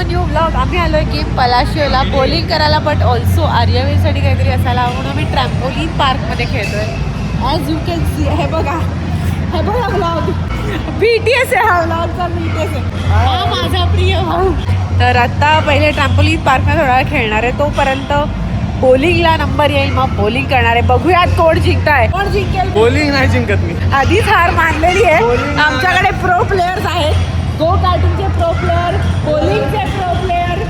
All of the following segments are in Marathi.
New blog. आम्ही आलोय की पलाशियोला बॉलिंग करायला, बट ऑल्सो आर्यवेसाठी काहीतरी असायला म्हणून आम्ही ट्रॅम्पोलिन पार्कमध्ये खेळतोय. ॲज यू कॅन सी, हे बघा ब्लॉग BTS आहे, हा ब्लॉगचा BTS आहे. हा माझा प्रिय भाऊ. तर आता पहिले ट्रॅम्पोलिन पार्कमध्ये थोडा वेळ खेळणार आहे, तोपर्यंत बॉलिंगला नंबर येईल, मग बॉलिंग करणार आहे. बघूयात कोण जिंकताय, कोण जिंकेल. बॉलिंग नाही जिंकत मी, आधीच हार मानलेली आहे. आमच्याकडे प्रो प्लेयर्स आहेत, गो कार्टिंगचे प्रो प्लेयर, बॉलिंगचे प्रो प्लेयर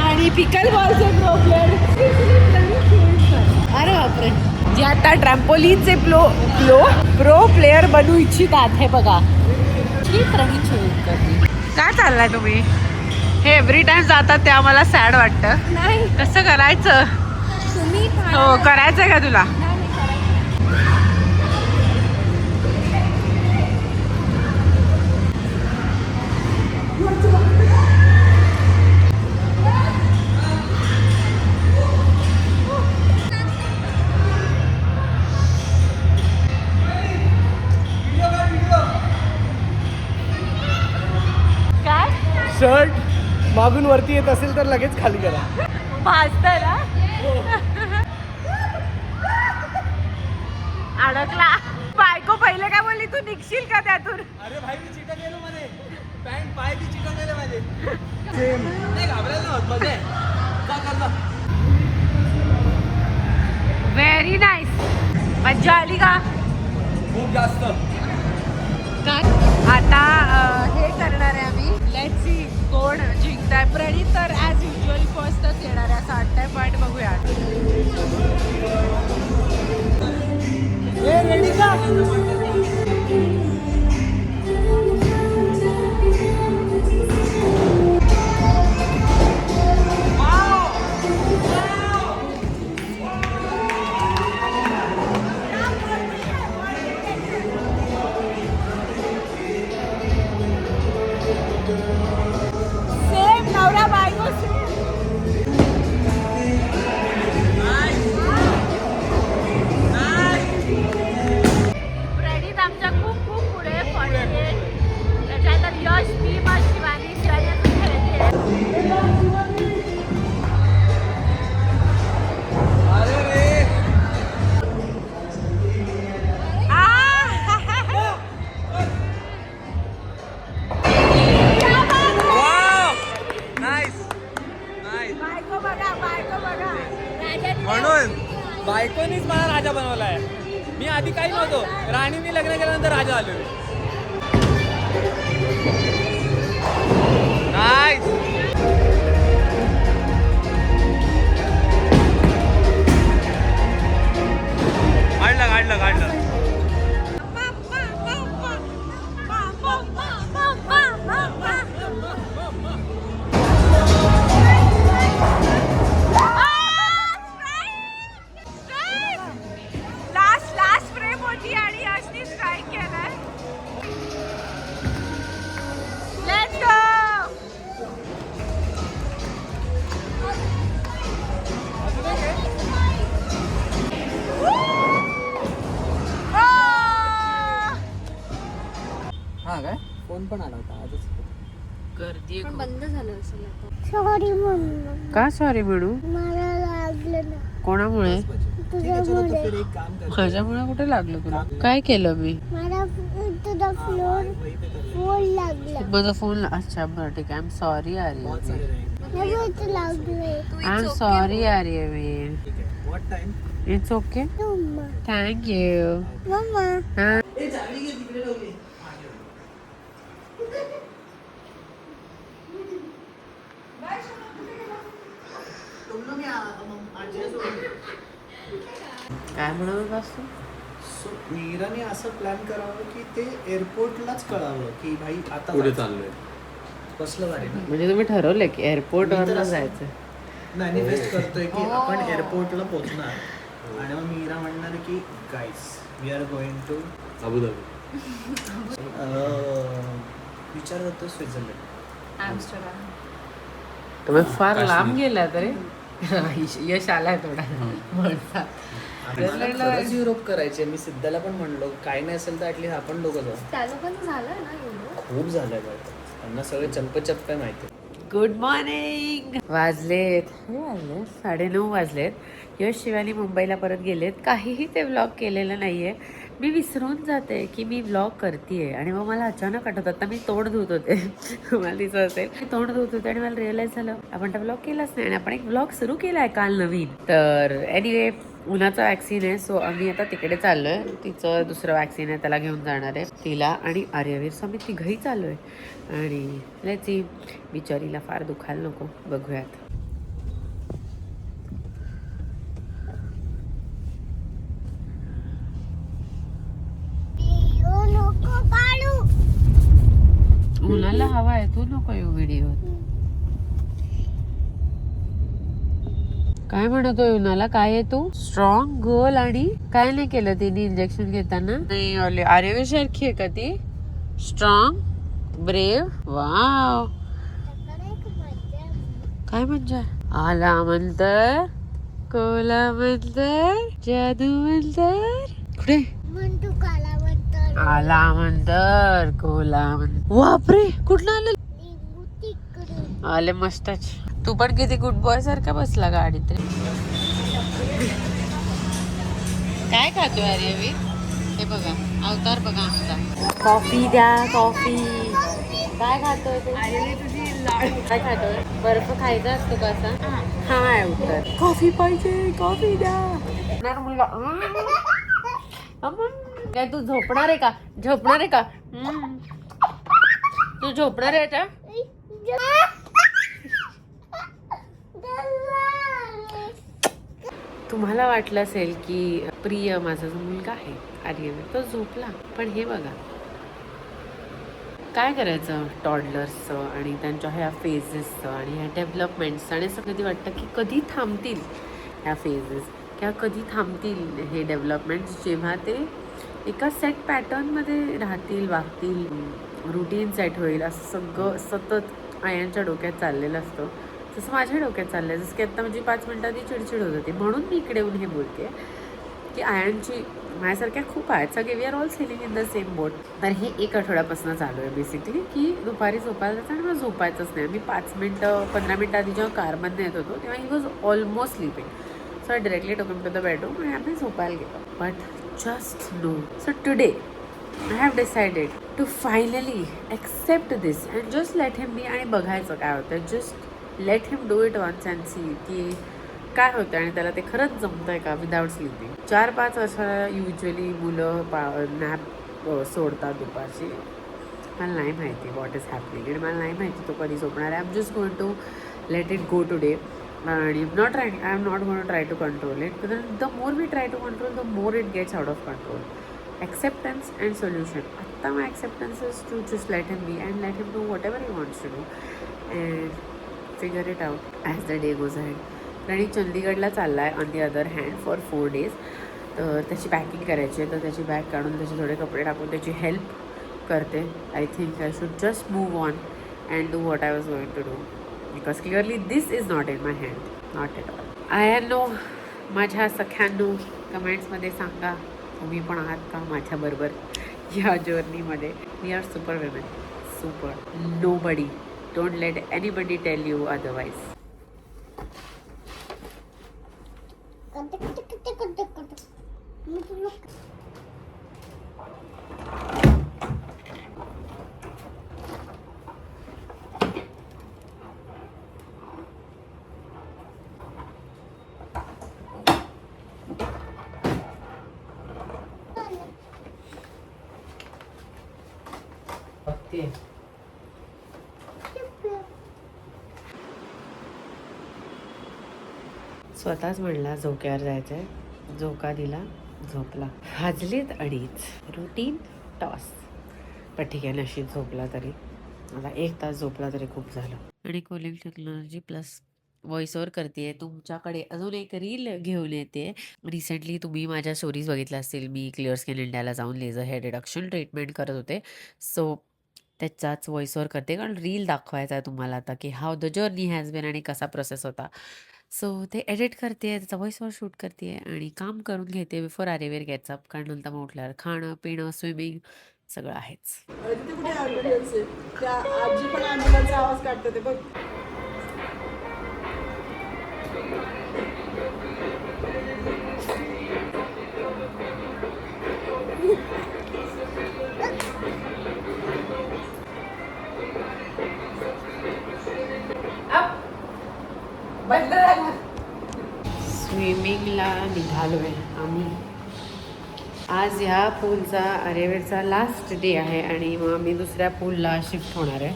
आणि पिकल बॉलचे प्रो प्लेयर. अरे बापरे, जे आता ट्रॅम्पोलिनचे प्रो प्लेयर बनू इच्छितात, हे बघा प्रवीण शिवकर. काय चाललंय तुम्ही? हे एव्हरी टाइम जातात ते आम्हाला सॅड वाटतं. नाही, कसं करायचं? हो, करायचं का तुला? काय शर्ट मागून वरती येत असेल तर लगेच खाली करा. भाजतंय ना? अडकला. बायको पहिले काय बोलली, तू निघशील का त्यातून? अरे भाई मी चिटा गेलो मध्ये, पॅन्ट पाय की चिटा गेले माझे. नाही घाबरायला नव्हतं मध्ये का करता. Very nice. मज्जा आली का? खूप जास्त. काय आता हे करणार आहे आम्ही. लेट्स सी कोण जिंकताय. प्रणित तर ॲज युजली फर्स्टच येणार आहे असं वाटतंय, पण बघूया. रेडी का? सेम नवरा बायको. प्रणित आमच्या खूप खूप पुढे 48. त्याच्यानंतर यश, भीमा, शिवानी. शिवानी अजून खेळते. अरे रे बायको बघा. म्हणून बायकोनीच मला राजा बनवलाय. मी आधी काही नव्हतो, राणीने लग्न केल्यानंतर राजा आलो. नाईस. काढलं. लास्ट फ्रेम होती आणि यशनी स्ट्राईक केलाय. Let's go. हा काय फोन पण आला होता आजच. गर्दी पण बंद झालं असेल आता. सॉरी मम्मा, का सॉरी म्हणू? मला लागलं ना कोणामुळे? तुझ्यामुळे. माझ्यामुळे कुठे लागलं तुला? काय केलं मी? मला तुझा फ्लोर फोन लागला. माझा फोन. अच्छा बरं ठीक आहे. I am sorry Arya. नव्हतं लागलंय. I am sorry Arya. मी व्हॉट टाइम? It's okay. मम्मा थँक यू. मम्मा हा. काय म्हणत होतास तू? सो मीराने असं प्लॅन करावं की ते एअरपोर्टलाच कळावं की भाई आता पुढे चाललोय. कसलं भारी ना. म्हणजे तुम्ही ठरवलंय की मी तर एअरपोर्टवर असं- जायचं? मॅनिफेस्ट करतोय की आपण एअरपोर्टला पोहोचणार आणि मग मीरा म्हणणार की guys we are going to Abu Dhabi. विचार करतो स्वित्झर्लंड. ॲम्स्टरडॅम. तुम्ही फार काश्मीर. लांब गेला तरी. यश आलाय थोडा म्हणतात. मला खरंच युरोप करायचे. मी सिद्धाला पण म्हणलो काय नाही असेल तर ऍटलीस्ट आपण दोघं जाऊ. त्या लोकांचं झालं ना एवढं. खूप झालंय बाबा. त्यांना सगळे चंपचप्पे माहिती. Good morning. वाजलेत 9:30 वाजलेत. यश शिवानी मुंबईला परत गेलेत. काहीही ते व्लॉग केलेलं नाहीये. मी विसरून जाते की मी व्लॉग करतेय आणि मग मला अचानक आठवत. आता मी तोंड धुत होते मला दिसत असेल मी तोंड धुत होते आणि मला रिअलाइज झालं आपण तर व्लॉग केलाच नाही आणि आपण एक व्लॉग सुरू केलाय काल नवीन. तर एनिवे उन्हाचा वॅक्सिन आहे सो आम्ही आता तिकडे चाललोय. तिचं दुसरं वॅक्सिन आहे त्याला घेऊन जाणार आहे तिला आणि आर्यवीर. आम्ही तिघही चाललोय आणि त्याची बिचारीला फार दुखायला नको. बघूयात. नको काढू. उन्हाला हवा आहे तू नको येऊ व्हिडिओ. काय म्हणतोय उन्हाला? काय आहे तू? स्ट्रॉंग गोल आणि काय नाही केलं तिने इंजेक्शन घेताना? नाही आर्यवीर सारखी आहे का ती? Strong brave wow. काय म्हणजे? आला म्हणतर कोला म्हणतर जादू म्हणतर कुठे म्हणतो काला म्हणतो आला म्हणतर कोला म्हणतर. बापरे कुठलं आलं? लिंबू तिकडे. आले मस्तच. तू पण किती गुड बॉय सारखा बसला गाडीत रे. काय खातोय आर्यवीर? हे बघा अवतार बघा आमचा. कॉफी द्या कॉफी. काय खातोय तू? काय खातोय? बर्फ खायचा असतो का असा? हा आहे उत्तर. कॉफी पाहिजे कॉफी द्या. मुलगा काय तू झोपणार आहे का? झोपणार आहे का? तू झोपणार आहे का? तुम्हाला वाटलं असेल की प्रिय माझा जो मुलगा आहे आर्यवीर तो झोपला पण हे बघा काय करायचं टॉडलर्सचं आणि त्यांच्या ह्या फेजेसचं आणि ह्या डेव्हलपमेंट्सचं आणि असं कधी वाटतं की कधी थांबतील ह्या फेजेस किंवा कधी थांबतील हे डेव्हलपमेंट्स जेव्हा ते एका सेट पॅटर्नमध्ये राहतील वागतील रुटीन सेट होईल. असं सगळं सतत आयांच्या डोक्यात चाललेलं असतं. तसं माझ्या डोक्यात चाललं आहे. जसं की आत्ता म्हणजे 5 मिनिटांनी चिडचिड होत होती म्हणून मी इकडे येऊन हे बोलते की आयांची माझ्यासारख्या खूप आहेत सगळे. We are all sailing in the same boat. तर हे 1 आठवड्यापासून चालू आहे बेसिकली की दुपारी झोपायला जायचं आणि मला झोपायचंच नाही. मी 5 मिनटं 15 मिनटं आधी जेव्हा कारमधनं येत होतो तेव्हा he was almost sleeping. So I directly took him to the bedroom आणि आम्ही झोपायला गेलो. But just know so today I have decided to finally accept this and just let him be आणि बघायचं काय होतं. Just let him do it once and see की काय होतं आणि त्याला ते खरंच जमतं आहे का विदाऊट स्लीपिंग. 4-5 वर्षाला युजली मुलं नॅप सोडतात दुपारची. मला नाही माहिती वॉट इज हॅपनिंग आणि मला नाही माहिती तो कधी झोपणार आहे. I am just going to let it go today आणि I am not going to try to control it. The more we try to control the more it gets out of control. Acceptance and solution. आत्ता मग acceptance is to just let him be and let him do whatever he wants to do and figure it out as the day goes ahead. आणि चंदीगडला चालला आहे on the other hand for 4 days. तर त्याची पॅकिंग करायची आहे तर त्याची बॅग काढून त्याचे थोडे कपडे टाकून त्याची हेल्प करते. I think I should just move on and do what I was going to do because clearly this is not in my hand not at all. I know माझ्या सख्यांनो कमेंट्समध्ये सांगा तुम्ही पण आहात का माझ्याबरोबर या जर्नीमध्ये. We are super women super. Nobody don't let anybody tell you otherwise. Okay स्वतःच म्हणला झोक्यावर जायचं आहे. झोका दिला झोपला. वाजलेत 2:30. Routine toss. पण ठीक आहे नशीब झोपला तरी. मला 1 तास झोपला तरी खूप झालं. आणि cooling technology plus voice over करते. तुमच्याकडे अजून एक रील घेऊन येते. रिसेंटली तुम्ही माझ्या स्टोरीज बघितल्या असतील. मी क्लिअर स्किन इंडियाला जाऊन लेझर हेअर रिडक्शन ट्रीटमेंट करत होते. सो त्याचाच व्हॉइस ओव्हर करते कारण रील दाखवायचा आहे तुम्हाला आता की how the journey has been आणि कसा प्रोसेस होता. सो ते एडिट करते त्याचा व्हॉइस ओव्हर शूट करते आणि काम करून घेते बिफोर आर्यवीर गेट्स अप. कारण नंतर मग उठल्यावर खाणं पिणं स्विमिंग सगळं आहेच. तिथे कुठे ॲम्ब्युलन्स आहे? त्या आजी पण ॲम्ब्युलन्सचा आवाज काढतात ते बघ. स्विमिंगला निघालोय आम्ही. आज ह्या पूलचा अरेवेरचा लास्ट डे आहे आणि मग मी दुसऱ्या पूलला शिफ्ट होणार आहे.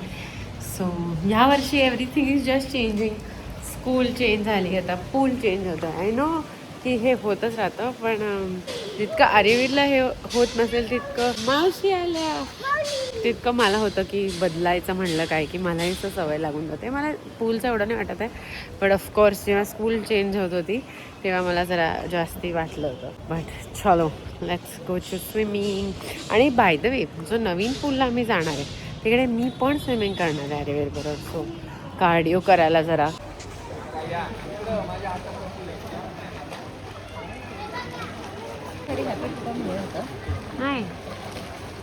सो ह्यावर्षी everything is just changing. School change झाली, आता पूल चेंज होतं. आय नो की हे होतच राहतं, पण जितकं अरेवीरला हे होत नसेल तितकं मावशी आल्या तितकं मला होतं की बदलायचं म्हणलं काय की मलाही तर सवय लागून जाते. मला पूलचं एवढं नाही वाटत आहे, पण ऑफकोर्स जेव्हा स्कूल चेंज होत होती तेव्हा मला जरा जास्ती वाटलं होतं. बट चलो लेट्स गो टू स्विमिंग. आणि बाय द वे जो नवीन पूलला आम्ही जाणार आहे तिकडे मी पण स्विमिंग करणार आहे अरेवीर बरोबर. सो कार्डिओ करायला जरा नाही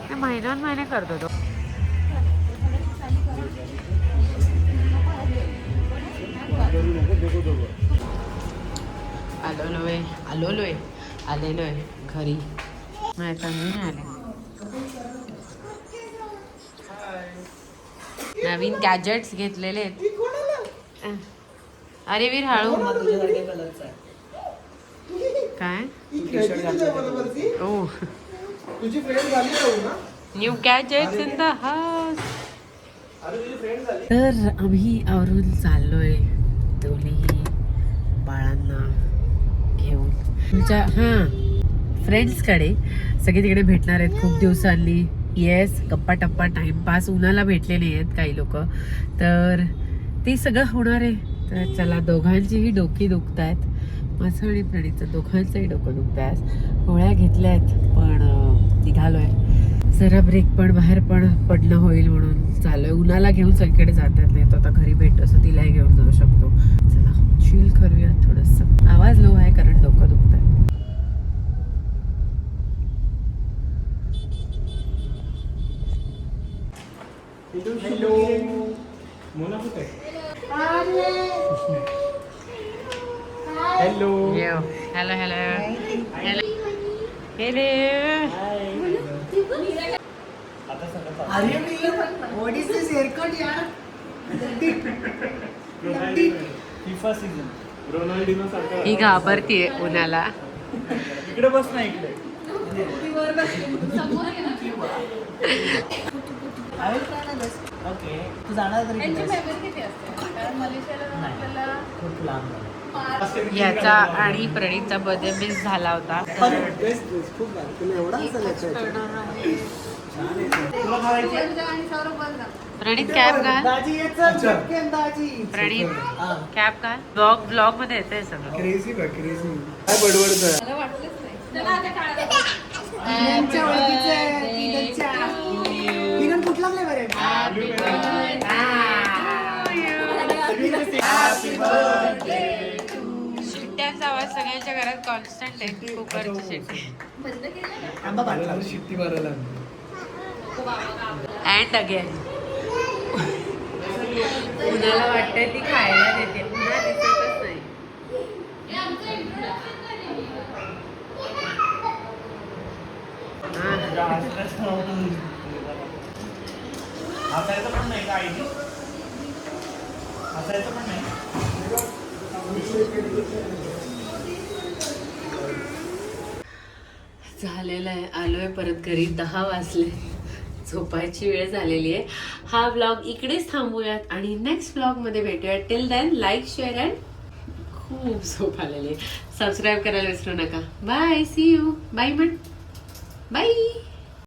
ते महिने करतो तो. आलेलोय घरी. नाही तर मी नाही आले. नवीन गॅजेट्स घेतलेले आहेत. अरे वीर हळू. काय ओ तुझी फ्रेंड झाली ना? New gadgets in the house. तर आम्ही आवरून चाललोय दोन्ही बाळांना घेऊन तुमच्या फ्रेंड्सकडे. सगळे तिकडे भेटणार आहेत खूप दिवसांनी. येस, गप्पा टप्पा टाइमपास. उन्हाला भेटले नाही आहेत काही लोक, तर ते सगळं होणार आहे. तर चला, दोघांचीही डोकी दुखत आहेत. माझं आणि प्रणीतचं दोघांचंही डोकं दुखत आहे. गोळ्या घेतल्या आहेत पण निघालोय. जरा ब्रेक पण बाहेर पण पडणं होईल म्हणून चालू आहे. उन्हाला घेऊन सगळीकडे जातात नाही तर आता घरी भेटतो असं तिलाही घेऊन जाऊ शकतो. चला चिल करूया थोडंसं. आवाज लो आहे कारण डोकं दुखत आहे. हॅलो मोना कुठे आहे? Hello hello hello hello hello. अरे व्हॉट इज दिस हेअरकट यार? फिफा सीझन रोनाल्डिनो सारखा. ही घाबरतीये उन्हाला. इकडे बस ना, इकडे. ओके, तू जाणार तरी खूप लांब. याचा आणि प्रणीतचा बर्थडे मिस झाला होता. प्रणीत कॅब घाल. प्रणीत कॅब घाल. ब्लॉग मध्ये येते सगळं. क्रेझी का क्रेझी काय बडबडतं. कुठला फ्लेवर आहे? शिट्ट्यांचा आवाज सगळ्यांच्या घरात कॉन्स्टंट आहे. कुकरची शिट्टी. शिट्टी मारायला अँड अगेन. उन्हाला वाटतंय ती खायला देते. उन्हा दिसतच नाही. हसायचं पण नाही का आईने? हसायचं पण नाही. झालेलं आहे. आलोय परत घरी. 10 वाजले. झोपायची वेळ झालेली आहे. हा व्लॉग इकडेच थांबूयात आणि नेक्स्ट व्लॉगमध्ये भेटूयात. Till then like, share and खूप झोप आलेली आहे. सबस्क्राईब करायला विसरू नका. बाय. See you. बाय म्हण. बाय.